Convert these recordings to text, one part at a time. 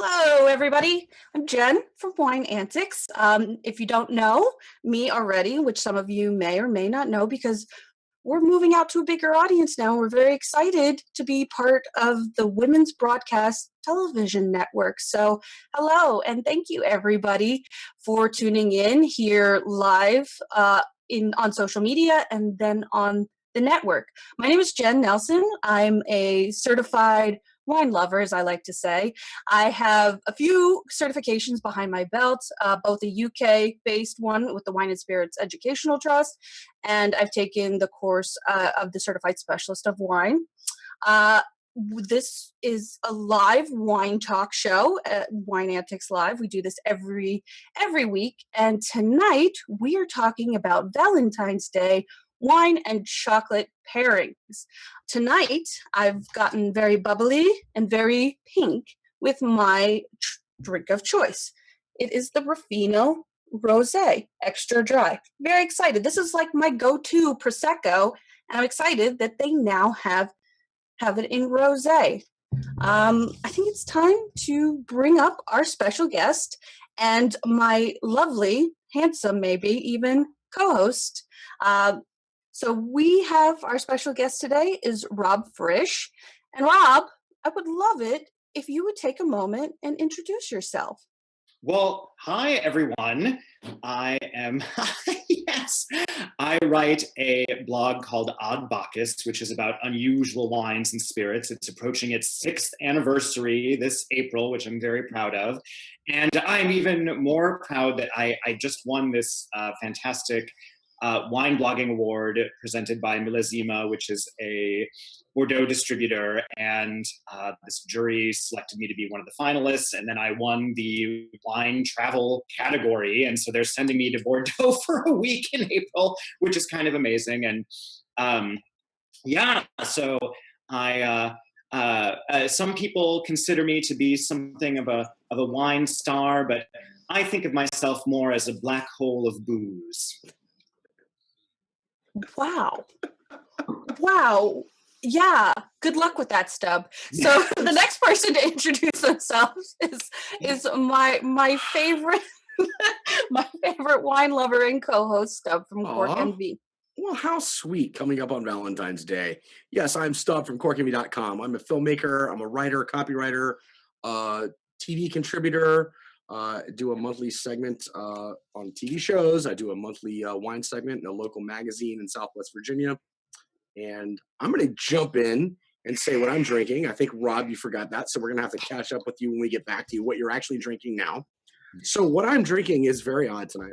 Hello, everybody. I'm Jen from Wine Antics. If you don't know me already, which some of you may or may not know, because we're moving out to a bigger audience now. We're very excited to be part of the Women's Broadcast Television Network. So, hello, and thank you, everybody, for tuning in here live on social media and then on the network. My name is Jen Nelson. I'm a certified wine lover, as I like to say. I have a few certifications behind my belt, both a UK-based one with the Wine and Spirits Educational Trust, and I've taken the course of the Certified Specialist of Wine. This is a live wine talk show at Wine Antics Live. We do this every week, and tonight we are talking about Valentine's Day wine and chocolate pairings. Tonight, I've gotten very bubbly and very pink with my drink of choice. It is the Ruffino Rosé, extra dry. Very excited. This is like my go-to Prosecco, and I'm excited that they now have it in rosé. I think it's time to bring up our special guest and my lovely, handsome, maybe even co-host. So we have our special guest today is Rob Frisch. And Rob, I would love it if you would take a moment and introduce yourself. Well, hi, everyone. I am, yes, I write a blog called Odd Bacchus, which is about unusual wines and spirits. It's approaching its 6th anniversary this April, which I'm very proud of. And I'm even more proud that I just won this fantastic wine blogging award presented by Millesima, which is a Bordeaux distributor, and this jury selected me to be one of the finalists, and then I won the wine travel category, and so they're sending me to Bordeaux for a week in April, which is kind of amazing. And so I some people consider me to be something of a wine star, but I think of myself more as a black hole of booze. Wow. Yeah. Good luck with that, Stub. So the next person to introduce themselves is my favorite my favorite wine lover and co-host, Stub from Cork NV. Well, how sweet, coming up on Valentine's Day. Yes, I'm Stub from CorkNV.com. I'm a filmmaker, I'm a writer, copywriter, TV contributor. Do a monthly segment on TV shows. I do a monthly wine segment in a local magazine in Southwest Virginia. And I'm going to jump in and say what I'm drinking. I think, Rob, you forgot that. So we're going to have to catch up with you when we get back to you, what you're actually drinking now. So what I'm drinking is very odd tonight,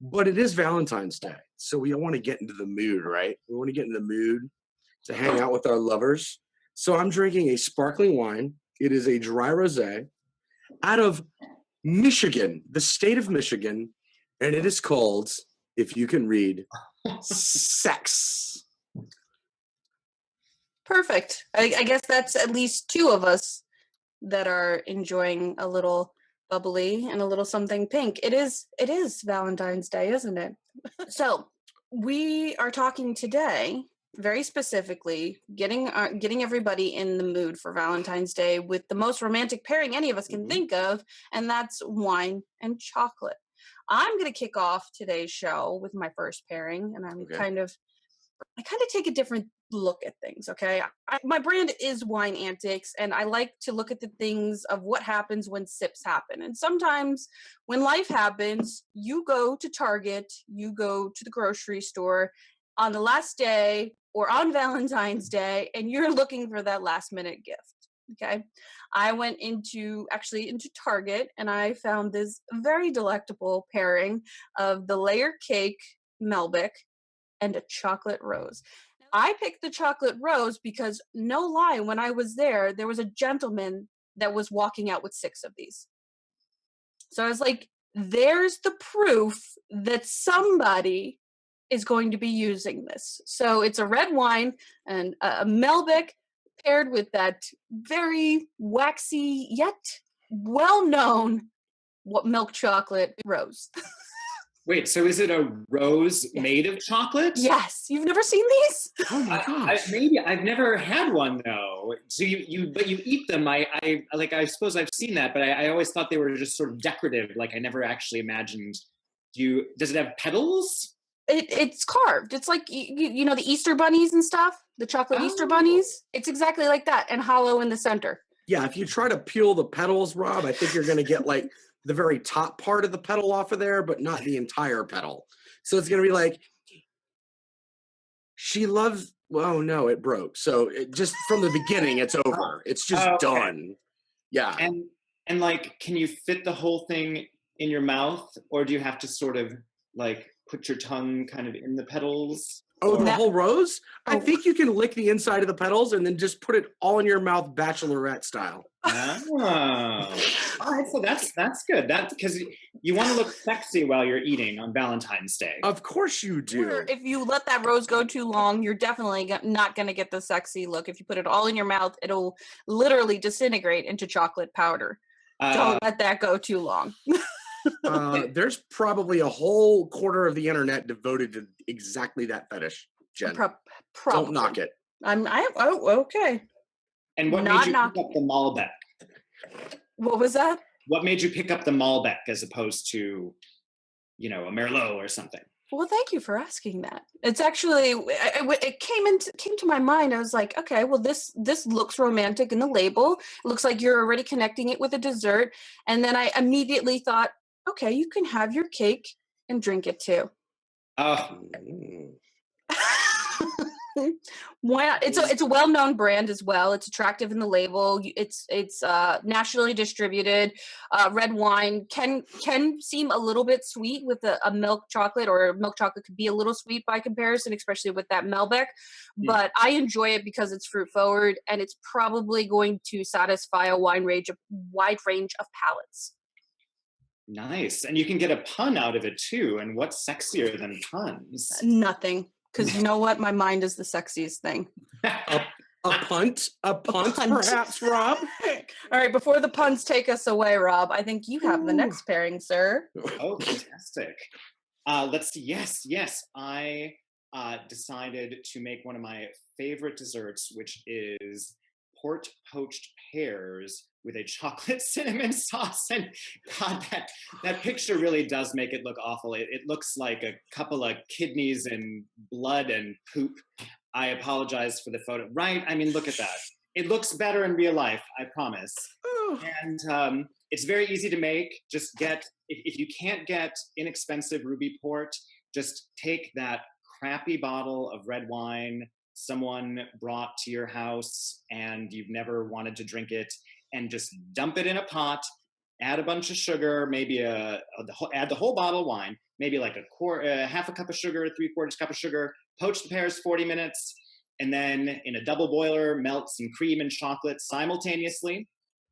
but it is Valentine's Day. So we want to get into the mood, right? We want to get in the mood to hang out with our lovers. So I'm drinking a sparkling wine. It is a dry rosé out of Michigan, the state of Michigan, and it is called, if you can read, Sex. Perfect. I guess that's at least two of us that are enjoying a little bubbly and a little something pink. It is Valentine's Day, isn't it? So we are talking today very specifically getting everybody in the mood for Valentine's Day with the most romantic pairing any of us can think of, and that's wine and chocolate. I'm going to kick off today's show with my first pairing, and I kind of take a different look at things. Okay, my brand is Wine Antics, and I like to look at the things of what happens when sips happen. And sometimes when life happens, you go to Target, you go to the grocery store on the last day or on Valentine's Day, and you're looking for that last minute gift. Okay, I went into Target, and I found this very delectable pairing of the layer cake Melbic and a chocolate rose. I picked the chocolate rose because, no lie, when I was there was a gentleman that was walking out with 6 of these. So I was like, there's the proof that somebody is going to be using this. So it's a red wine and a Melbic paired with that very waxy yet well-known milk chocolate rose. Wait, so is it a rose Yes. made of chocolate? Yes, you've never seen these? Oh my gosh. Maybe I've never had one though. So but you eat them. I suppose I've seen that, but I always thought they were just sort of decorative. Like I never actually imagined. Does it have petals? It's carved. It's like you know the Easter bunnies and stuff, the chocolate Easter Oh. bunnies. It's exactly like that, and hollow in the center. Yeah, if you try to peel the petals, Rob, I think you're going to get like the very top part of the petal off of there, but not the entire petal. So it's going to be like, she loves, well, no, it broke. So it just from the beginning, it's over. It's just Okay. done. Yeah. And like, can you fit the whole thing in your mouth, or do you have to sort of like put your tongue kind of in the petals? Oh, the That- whole rose? I Oh. think you can lick the inside of the petals and then just put it all in your mouth, bachelorette style. Oh. All right, so that's good. That's because you want to look sexy while you're eating on Valentine's Day. Of course you do. Or if you let that rose go too long, you're definitely not going to get the sexy look. If you put it all in your mouth, it'll literally disintegrate into chocolate powder. Don't let that go too long. There's probably a whole quarter of the internet devoted to exactly that fetish, Jen. Probably. Don't knock it. Okay. And what Not made you knocking. pick up the Malbec? What was that? What made you pick up the Malbec as opposed to, a Merlot or something? Well, thank you for asking that. It's actually it came to my mind. I was like, okay, well this looks romantic in the label. It looks like you're already connecting it with a dessert, and then I immediately thought, okay, you can have your cake and drink it too. Oh, Why not? It's a well-known brand as well. It's attractive in the label. It's nationally distributed. Red wine can seem a little bit sweet with a milk chocolate, or milk chocolate could be a little sweet by comparison, especially with that Malbec. But I enjoy it because it's fruit forward, and it's probably going to satisfy a wide range of palates. nice. And you can get a pun out of it too. And what's sexier than puns? Nothing, because you know what? My mind is the sexiest thing. A punt, perhaps, Rob. All right, before the puns take us away, Rob, I think you have the Ooh. next pairing, sir. Oh, fantastic. Let's see. Yes. I decided to make one of my favorite desserts, which is port poached pears with a chocolate cinnamon sauce. And God, that picture really does make it look awful. It looks like a couple of kidneys and blood and poop. I apologize for the photo. Right? I mean, look at that. It looks better in real life, I promise. And it's very easy to make. Just if you can't get inexpensive ruby port, just take that crappy bottle of red wine someone brought to your house and you've never wanted to drink it, and just dump it in a pot, add a bunch of sugar, maybe add the whole bottle of wine, maybe like half a cup of sugar, 3/4 cup of sugar, poach the pears 40 minutes, and then in a double boiler, melt some cream and chocolate simultaneously.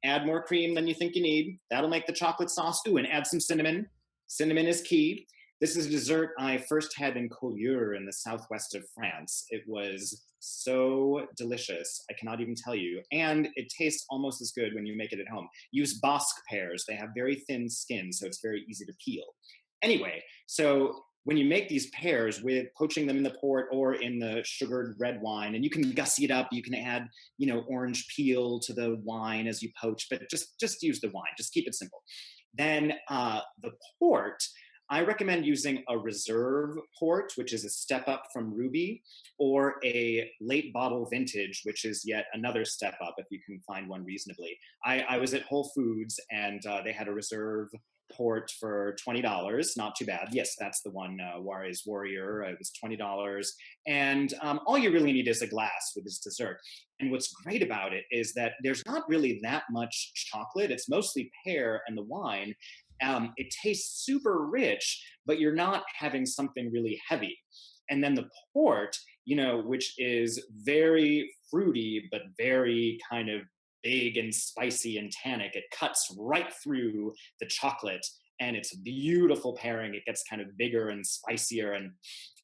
Add more cream than you think you need. That'll make the chocolate sauce. Ooh, and add some cinnamon. Cinnamon is key. This is a dessert I first had in Collioure in the southwest of France. It was so delicious, I cannot even tell you. And it tastes almost as good when you make it at home. Use Bosc pears. They have very thin skin, so it's very easy to peel. Anyway, so when you make these pears with poaching them in the port or in the sugared red wine, and you can gussy it up, you can add, orange peel to the wine as you poach, but just use the wine, just keep it simple. Then the port, I recommend using a reserve port, which is a step up from ruby, or a late bottle vintage, which is yet another step up if you can find one reasonably. I was at Whole Foods and they had a reserve port for $20, not too bad. Yes, that's the one, Warrior's Warrior. It was $20. And all you really need is a glass with this dessert. And what's great about it is that there's not really that much chocolate. It's mostly pear and the wine. It tastes super rich, but you're not having something really heavy. And then the port, which is very fruity, but very kind of big and spicy and tannic. It cuts right through the chocolate, and it's a beautiful pairing. It gets kind of bigger and spicier. And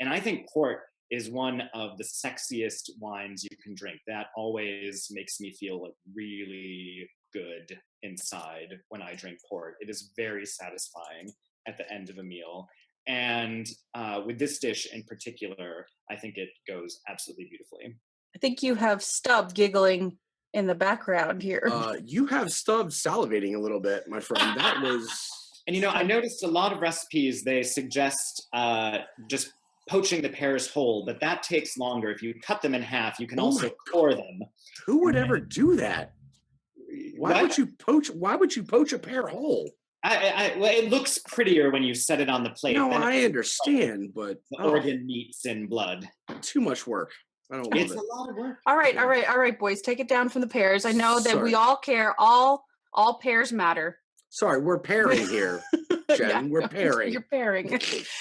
I think port is one of the sexiest wines you can drink. That always makes me feel like really good inside when I drink port. It is very satisfying at the end of a meal. And with this dish in particular, I think it goes absolutely beautifully. I think you have Stub giggling in the background here. You have Stubbs salivating a little bit, my friend. That was. And you know, I noticed a lot of recipes, they suggest just poaching the pears whole, but that takes longer. If you cut them in half, you can Oh also my core them. Who would ever do that? Why What? would you poach? Why would you poach a pear whole? Well, it looks prettier when you set it on the plate. No, Then I it's understand, but the organ meats and blood. too much work. I don't love It's it. a lot of work. All right, boys, take it down from the pears. I know that we Sorry. all care. All pears matter. Sorry, we're pairing here, Jen. Yeah, We're pairing. You're pairing.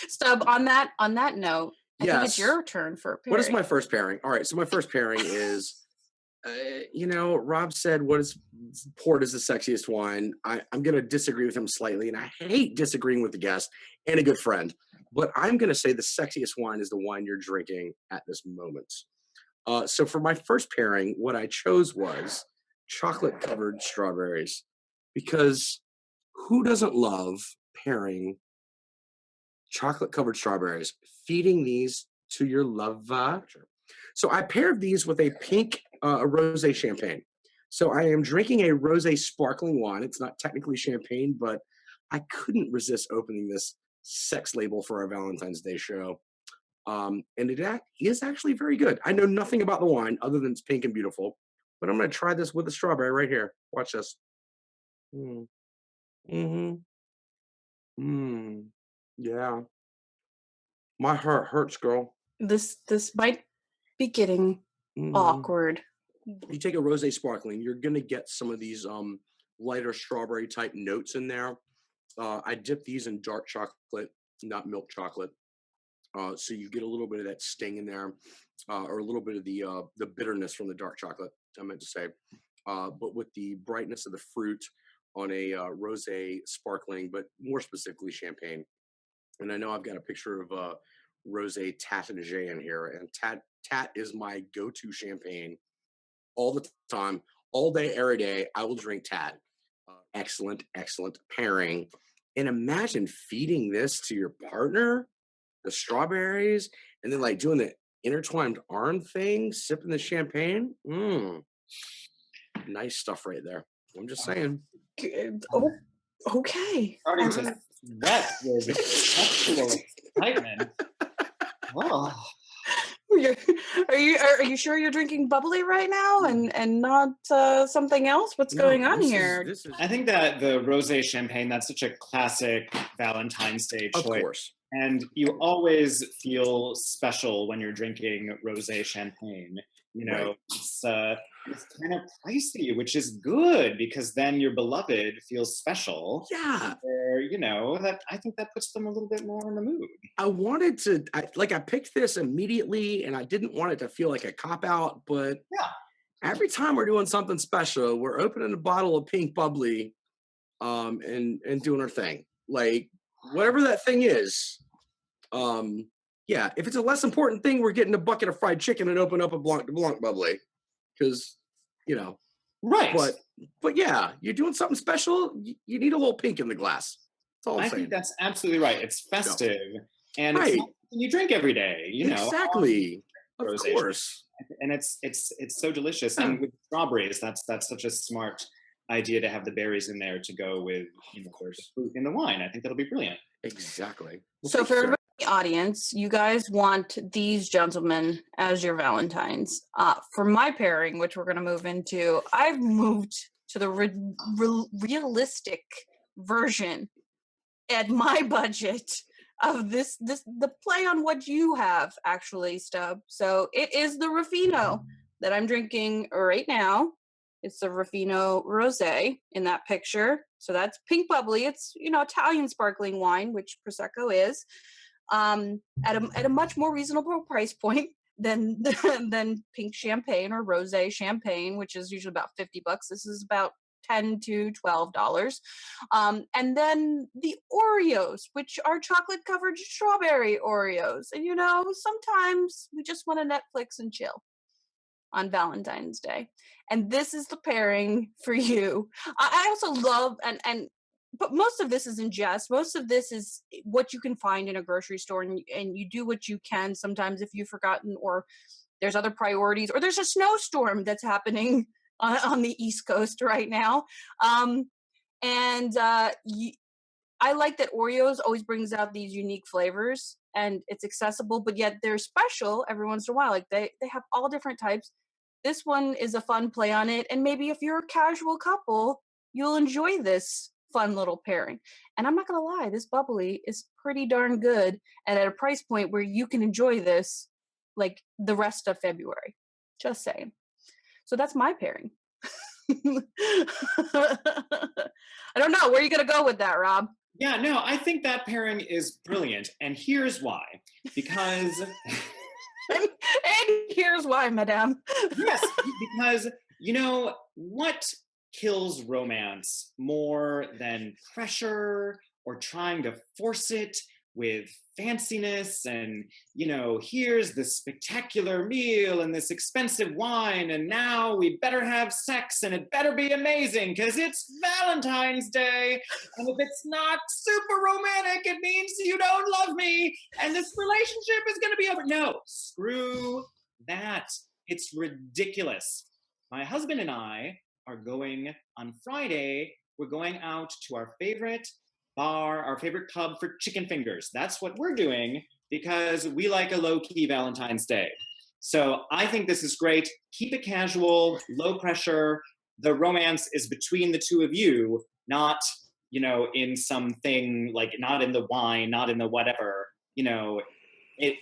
Stub, on that note, I think it's Yes. your turn for a pairing. What is my first pairing? All right, so my first pairing is, Rob said, "What is port is the sexiest wine?" I'm going to disagree with him slightly, and I hate disagreeing with the guest and a good friend, but I'm going to say the sexiest wine is the wine you're drinking at this moment. So for my first pairing, what I chose was chocolate-covered strawberries, because who doesn't love pairing chocolate-covered strawberries, feeding these to your lover? So I paired these with a pink rosé champagne. So I am drinking a rosé sparkling wine. It's not technically champagne, but I couldn't resist opening this sex label for our Valentine's Day show. And it is actually very good. I know nothing about the wine other than it's pink and beautiful, but I'm going to try this with a strawberry right here. Watch this. Mm-hmm. Yeah. My heart hurts, girl. This might be getting awkward. You take a rosé sparkling, you're gonna get some of these lighter strawberry type notes in there. I dip these in dark chocolate, not milk chocolate, so you get a little bit of that sting in there, or a little bit of the bitterness from the dark chocolate. I meant to say, but with the brightness of the fruit on a rosé sparkling, but more specifically champagne. And I know I've got a picture of rosé Tatinage in here, and Tat is my go-to champagne all the time, all day, every day. I will drink Tat. Excellent pairing. And imagine feeding this to your partner, the strawberries, and then like doing the intertwined arm thing, sipping the champagne. Nice stuff right there. I'm just saying. Oh, okay. Starting to sweat with sexual excitement. Oh. Are you sure you're drinking bubbly right now and not something else? What's going on here? I think that the rosé champagne, that's such a classic Valentine's Day choice. Of course. And you always feel special when you're drinking rosé champagne. You know, Right. It's kind of pricey, which is good because then your beloved feels special. Yeah. Or, that I think that puts them a little bit more in the mood. I wanted to, I picked this immediately, and I didn't want it to feel like a cop out, but Yeah. every time we're doing something special, we're opening a bottle of pink bubbly, and doing our thing. Like, whatever that thing is, yeah, if it's a less important thing, we're getting a bucket of fried chicken and open up a Blanc de Blanc bubbly, because, Right. But yeah, you're doing something special, you need a little pink in the glass. That's all I'm I saying. think that's absolutely right. It's festive, and Right. it's not something you drink every day. Exactly. Of rosé course. and it's so delicious. And with strawberries, that's such a smart idea to have the berries in there to go with the fruit in the wine. I think that'll be brilliant. Exactly. Well, So thank for you, sir. everybody in the audience, you guys want these gentlemen as your Valentines. For my pairing, which we're going to move into, I've moved to the realistic version at my budget of this the play on what you have, actually, Stub. So it is the Ruffino that I'm drinking right now. It's the Ruffino Rosé in that picture. So that's pink bubbly. It's Italian sparkling wine, which Prosecco is, at a much more reasonable price point than pink champagne or rosé champagne, which is usually about $50. This is about $10 to $12. And then the Oreos, which are chocolate covered strawberry Oreos. And sometimes we just want to Netflix and chill on Valentine's Day. And this is the pairing for you. I also love, and but most of this is in jest. Most of this is what you can find in a grocery store, and you do what you can sometimes if you've forgotten, or there's other priorities, or there's a snowstorm that's happening on the East Coast right now. Um, and I like that Oreos always brings out these unique flavors, and it's accessible, but yet they're special every once in a while. Like they have all different types. This one is a fun play on it, and maybe if you're a casual couple, you'll enjoy this fun little pairing. And I'm not gonna lie, this bubbly is pretty darn good, and at a price point where you can enjoy this like the rest of February. Just saying. So that's my pairing. I don't know. Where are you gonna go with that, Rob? Yeah, no, I think that pairing is brilliant. And here's why. Because, And here's why, madame. yes, because, what kills romance more than pressure or trying to force it with fanciness and, here's this spectacular meal and this expensive wine, and now we better have sex and it better be amazing because it's Valentine's Day. And if it's not super romantic, it means you don't love me and this relationship is going to be over. No, screw that. It's ridiculous. My husband and I are going on Friday. We're going out to our favorite bar, our favorite pub for chicken fingers. That's what we're doing because we like a low-key Valentine's Day. So I think this is great. Keep it casual, low pressure. The romance is between the two of you, not, in something like not in the wine, not in the whatever. It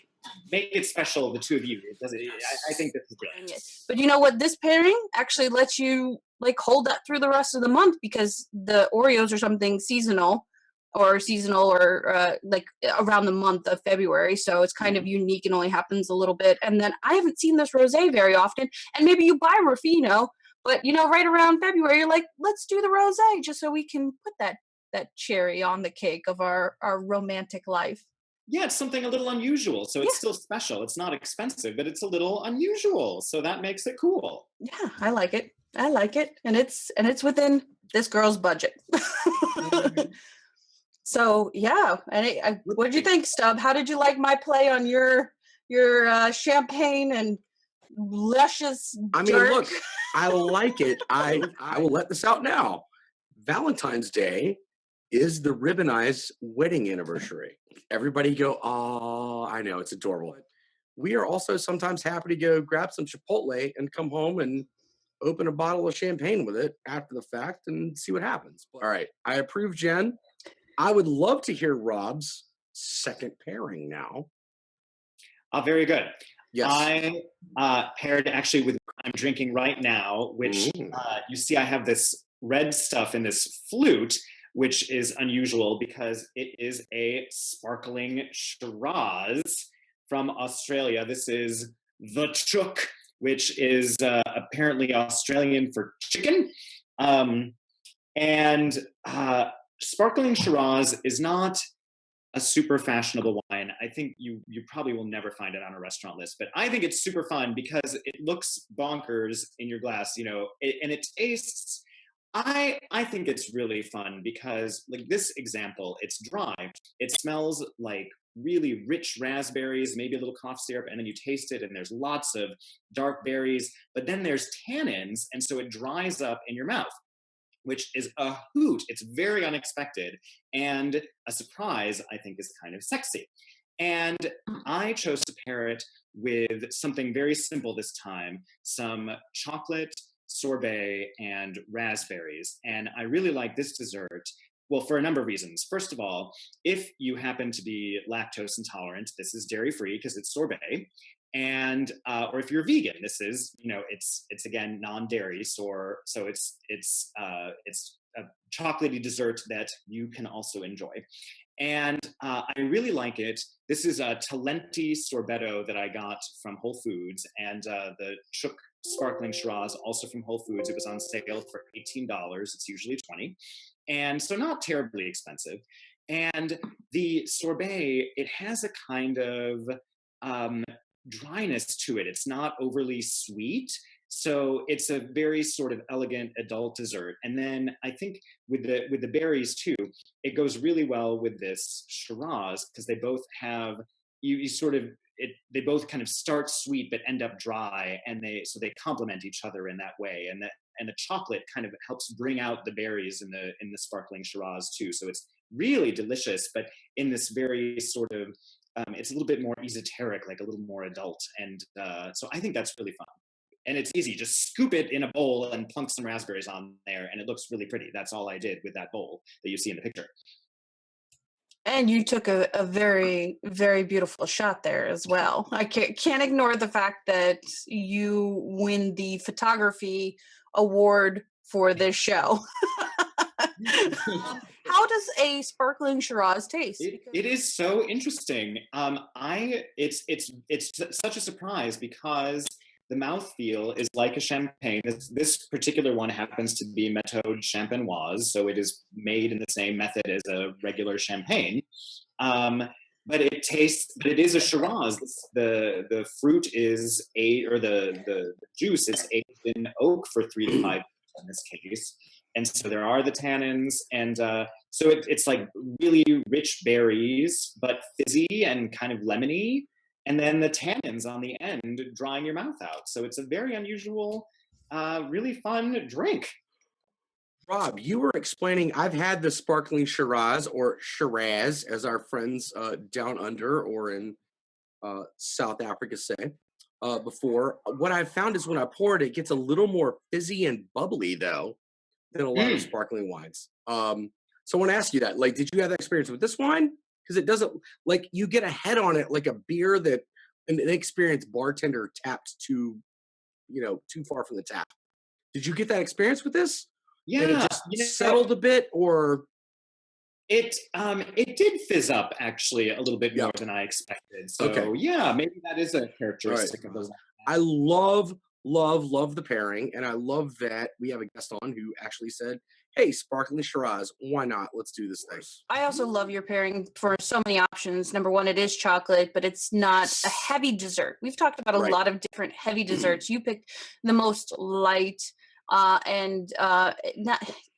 make it special, the two of you. I think this is brilliant. But you know what? This pairing actually lets you like hold that through the rest of the month because the Oreos are something seasonal or like around the month of February. So it's kind of unique and only happens a little bit. And then I haven't seen this rosé very often. And maybe you buy Ruffino, but right around February, you're like, let's do the rosé just so we can put that cherry on the cake of our romantic life. Yeah, it's something a little unusual. So it's still special. It's not expensive, but it's a little unusual. So that makes it cool. Yeah, I like it. And it's within this girl's budget. So yeah, and what did you think, Stub? How did you like my play on your champagne and luscious I mean, jerk? look, I like it. I will let this out now. Valentine's Day is the ribbonized wedding anniversary. Everybody go, oh, I know, it's adorable. We are also sometimes happy to go grab some Chipotle and come home and open a bottle of champagne with it after the fact and see what happens. All right, I approve, Jen. I would love to hear Rob's second pairing now. Very good. Yes. I paired actually with what I'm drinking right now, which you see I have this red stuff in this flute, which is unusual because it is a sparkling Shiraz from Australia. This is the Chook, which is apparently Australian for chicken. And sparkling Shiraz is not a super fashionable wine. I think you probably will never find it on a restaurant list, but I think it's super fun because it looks bonkers in your glass, and it tastes. I think it's really fun because, like this example, it's dry. It smells like really rich raspberries, maybe a little cough syrup, and then you taste it, and there's lots of dark berries, but then there's tannins, and so it dries up in your mouth, which is a hoot. It's very unexpected, and a surprise, I think, is kind of sexy. And I chose to pair it with something very simple this time, some chocolate sorbet and raspberries. And I really like this dessert, well, for a number of reasons. First of all, if you happen to be lactose intolerant, this is dairy-free because it's sorbet. And or if you're vegan, this is it's again non-dairy, so it's a chocolatey dessert that you can also enjoy. And I really like it. This is a Talenti Sorbetto that I got from Whole Foods, and the Chook Sparkling Shiraz also from Whole Foods. It was on sale for $18. It's usually $20, and so not terribly expensive. And the sorbet, it has a kind of dryness to it. It's not overly sweet, So it's a very sort of elegant adult dessert. And then I think with the berries too, it goes really well with this Shiraz because they both have you sort of they both kind of start sweet but end up dry, and they complement each other in that way. And the chocolate kind of helps bring out the berries in the sparkling Shiraz too. So it's really delicious, but in this very sort of it's a little bit more esoteric, like a little more adult, and so I think that's really fun. And it's easy. Just scoop it in a bowl and plunk some raspberries on there, and it looks really pretty. That's all I did with that bowl that you see in the picture. And you took a very, very beautiful shot there as well. I can't ignore the fact that you win the photography award for this show. How does a sparkling Shiraz taste? It is so interesting. It's such a surprise because the mouthfeel is like a champagne. This particular one happens to be méthode champenoise, so it is made in the same method as a regular champagne. But it is a Shiraz. The fruit is the juice is aged in oak for 3 to 5 years in this case, and so there are the tannins, and so it's like really rich berries, but fizzy and kind of lemony, and then the tannins on the end drying your mouth out. So it's a very unusual, really fun drink. Rob, you were explaining. I've had the sparkling Shiraz, or Shiraz, as our friends down under or in South Africa say, before. What I've found is when I pour it, it gets a little more fizzy and bubbly, though, than a lot of sparkling wines. So I want to ask you that. Like, did you have that experience with this wine? Because it doesn't, like, you get a head on it like a beer that an inexperienced bartender tapped too far from the tap. Did you get that experience with this? And it Yeah, just settled a bit, or it did fizz up actually a little bit more than I expected. So okay. yeah, maybe that is a All right. characteristic of those. I love the pairing, and I love that we have a guest on who actually said, "Hey, sparkling Shiraz, why not? Let's do this thing." I also love your pairing for so many options. Number one, it is chocolate, but it's not a heavy dessert. We've talked about a Right. lot of different heavy desserts. You picked the most light, not. I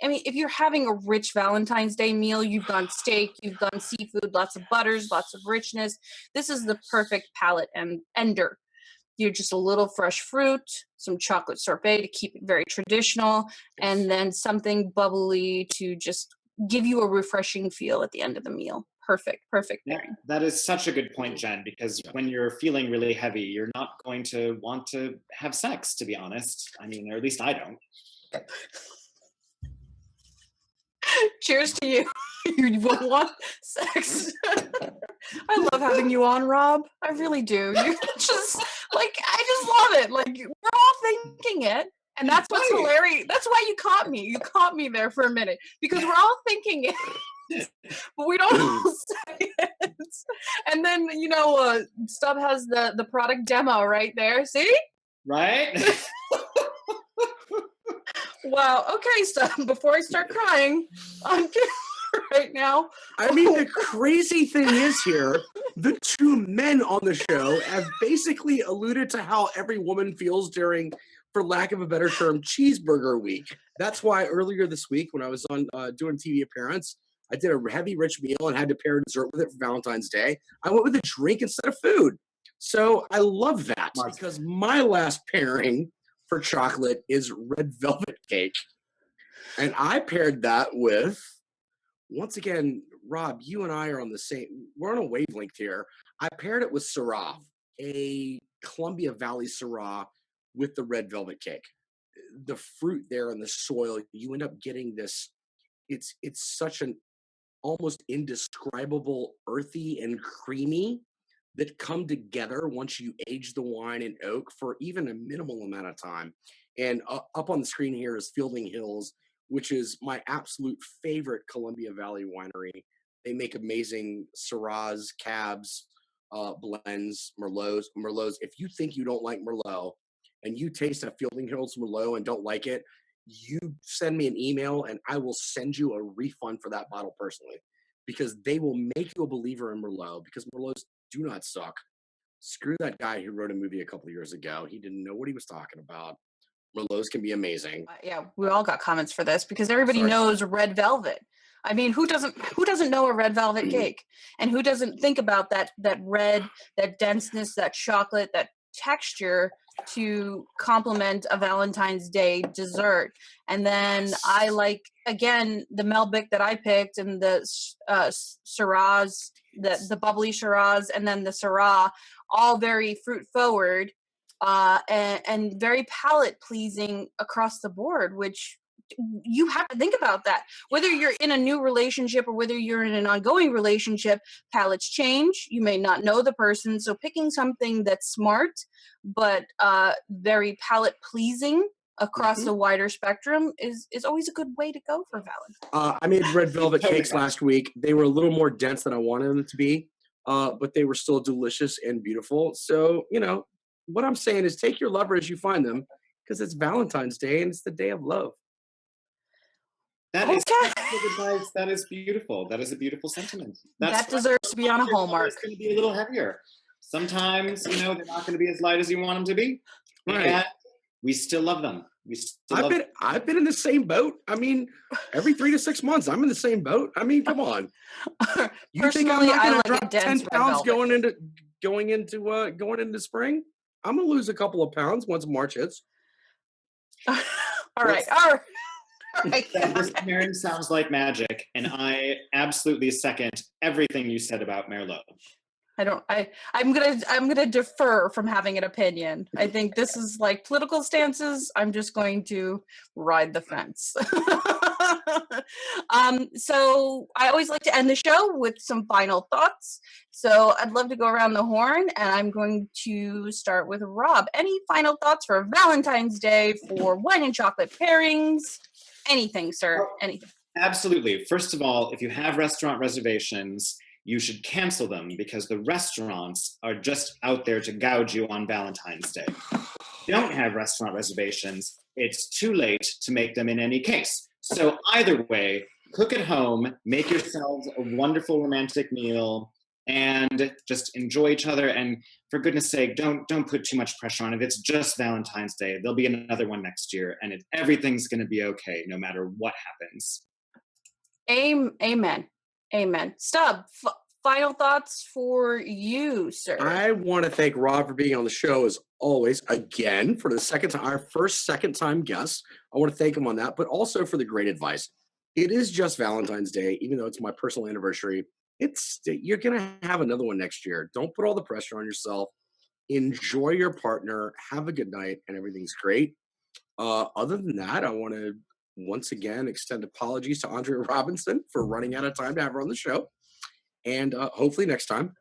mean, if you're having a rich Valentine's Day meal, you've gone steak, you've gone seafood, lots of butters, lots of richness. This is the perfect palate and ender. You're just a little fresh fruit, some chocolate sorbet to keep it very traditional, and then something bubbly to just give you a refreshing feel at the end of the meal. Perfect Yeah, pairing. that is such a good point, Jen, because when you're feeling really heavy, you're not going to want to have sex, to be honest. I mean, or at least I don't. Cheers to you. You won't want sex. I love having you on, Rob. I really do. You just I just love it. Like we're all thinking it. And that's what's Right. hilarious. That's why you caught me. You caught me there for a minute because we're all thinking it, but we don't all say it. And then Stub has the product demo right there. See? Right? Wow. Okay, Stub. Before I start crying on camera right now. I mean, the crazy thing is here, the two men on the show have basically alluded to how every woman feels during, for lack of a better term, cheeseburger week. That's why earlier this week, when I was on doing TV appearance, I did a heavy, rich meal and had to pair dessert with it for Valentine's Day. I went with a drink instead of food. So I love that because my last pairing for chocolate is red velvet cake. And I paired that with, once again, Rob, you and I are on the same, we're on a wavelength here. I paired it with Syrah, a Columbia Valley Syrah with the red velvet cake. The fruit there in the soil, you end up getting this, it's such an almost indescribable earthy and creamy that come together once you age the wine in oak for even a minimal amount of time. And up on the screen here is Fielding Hills, which is my absolute favorite Columbia Valley winery. They make amazing Syrahs, Cabs, blends, Merlots. If you think you don't like Merlot and you taste a Fielding Hills Merlot and don't like it, you send me an email and I will send you a refund for that bottle personally, because they will make you a believer in Merlot, because Merlots do not suck. Screw that guy who wrote a movie a couple of years ago. He didn't know what he was talking about. Merlots can be amazing. Yeah, we all got comments for this because everybody Sorry. knows red velvet. I mean, who doesn't know a red velvet cake? And who doesn't think about that red, that denseness, that chocolate, that texture to complement a Valentine's Day dessert? And then I like, again, the Melbic that I picked, and the Shiraz, the bubbly Shiraz, and then the Syrah, all very fruit forward, and very palate pleasing across the board, which you have to think about that. Whether you're in a new relationship or whether you're in an ongoing relationship, palates change. You may not know the person. So picking something that's smart, but very palate pleasing across a wider spectrum is always a good way to go for Valentine's. I made red velvet cakes last week. They were a little more dense than I wanted them to be, but they were still delicious and beautiful. So, what I'm saying is take your lover as you find them, because it's Valentine's Day and it's the day of love. That is Okay. good advice. That is beautiful. That is a beautiful sentiment. That deserves to be on a Hallmark. It's going to be a little heavier. Sometimes, they're not going to be as light as you want them to be. Right. And we still love them. I've been in the same boat. I mean, every 3 to 6 months, I'm in the same boat. I mean, come on. You think I'm not going to drop 10 pounds going into spring? I'm going to lose a couple of pounds once March hits. All right. This pairing sounds like magic, and I absolutely second everything you said about Merlot. I'm gonna defer from having an opinion. I think this is like political stances. I'm just going to ride the fence. So I always like to end the show with some final thoughts. So I'd love to go around the horn, and I'm going to start with Rob. Any final thoughts for Valentine's Day, for wine and chocolate pairings? Anything, sir? Anything? Absolutely. First of all, if you have restaurant reservations, you should cancel them, because the restaurants are just out there to gouge you on Valentine's Day. If you don't have restaurant reservations, it's too late to make them in any case. So either way, cook at home, make yourselves a wonderful romantic meal, and just enjoy each other. And for goodness sake, don't put too much pressure on it. It's just Valentine's Day. There'll be another one next year, and everything's going to be okay no matter what happens. Amen. Stub, final thoughts for you, sir. I want to thank Rob for being on the show as always, again, for the second time, our second time guest. I want to thank him on that, but also for the great advice. It is just Valentine's Day, even though it's my personal anniversary. You're going to have another one next year. Don't put all the pressure on yourself. Enjoy your partner. Have a good night, and everything's great. Other than that, I want to once again extend apologies to Andrea Robinson for running out of time to have her on the show. And hopefully next time.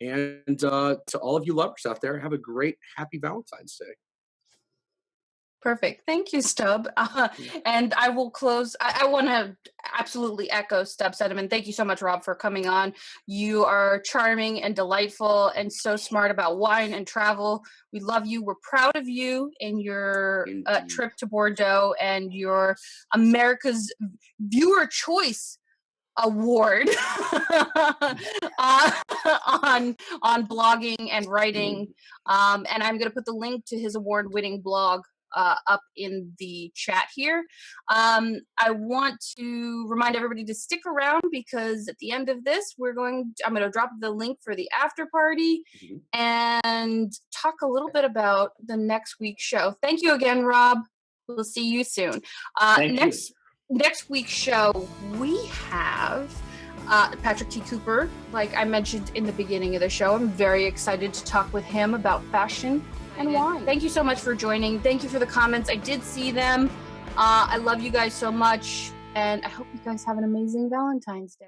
And to all of you lovers out there, have a great, happy Valentine's Day. Perfect. Thank you, Stub. And I will close. I want to absolutely echo Stub's sentiment. Thank you so much, Rob, for coming on. You are charming and delightful and so smart about wine and travel. We love you. We're proud of you in your trip to Bordeaux and your America's Viewer Choice Award on blogging and writing. And I'm going to put the link to his award-winning blog up in the chat here. I want to remind everybody to stick around, because at the end of this, I'm going to drop the link for the after party and talk a little bit about the next week's show. Thank you again, Rob. We'll see you soon. Next week's show, we have Patrick T. Cooper. Like I mentioned in the beginning of the show, I'm very excited to talk with him about fashion and wine. Thank you so much for joining. Thank you for the comments. I did see them. I love you guys so much, and I hope you guys have an amazing Valentine's Day.